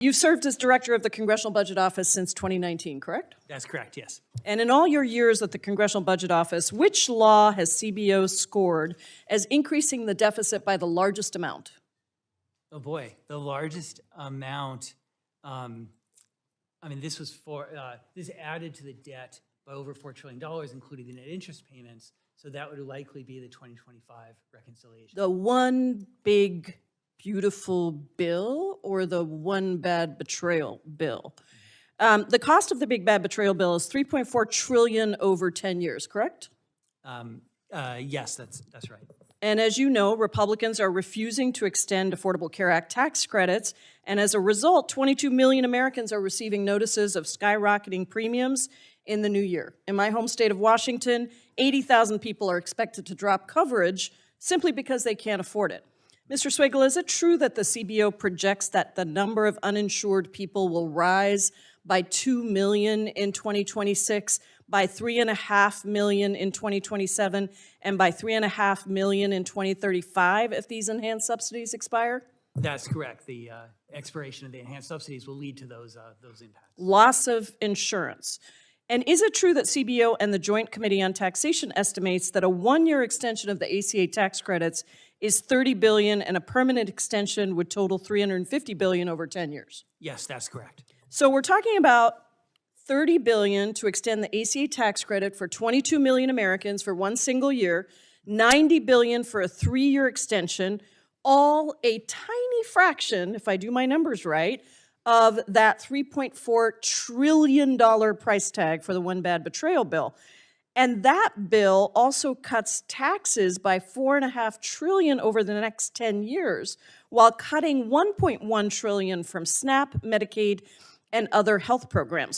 You've served as director of the Congressional Budget Office since 2019, correct? That's correct, yes. And in all your years at the Congressional Budget Office, which law has CBO scored as increasing the deficit by the largest amount? Oh boy, the largest amount, this was this added to the debt by over $4 trillion, including the net interest payments. So that would likely be the 2025 reconciliation. The one big, beautiful bill or the one bad betrayal bill? The cost of the Big Bad Betrayal Bill is $3.4 trillion over 10 years, correct? Yes, that's right. And as you know, Republicans are refusing to extend Affordable Care Act tax credits, and as a result, 22 million Americans are receiving notices of skyrocketing premiums in the new year. In my home state of Washington, 80,000 people are expected to drop coverage simply because they can't afford it. Mr. Swigel, is it true that the CBO projects that the number of uninsured people will rise by 2 million in 2026, by 3.5 million in 2027, and by 3.5 million in 2035 if these enhanced subsidies expire? That's correct. The expiration of the enhanced subsidies will lead to those impacts. Loss of insurance. And is it true that CBO and the Joint Committee on Taxation estimates that a one-year extension of the ACA tax credits is $30 billion and a permanent extension would total $350 billion over 10 years? Yes, that's correct. So we're talking about $30 billion to extend the ACA tax credit for 22 million Americans for one single year, $90 billion for a 3-year extension, all a tiny fraction, if I do my numbers right, of that $3.4 trillion price tag for the one bad betrayal bill. And that bill also cuts taxes by $4.5 trillion over the next 10 years, while cutting $1.1 trillion from SNAP, Medicaid, and other health programs.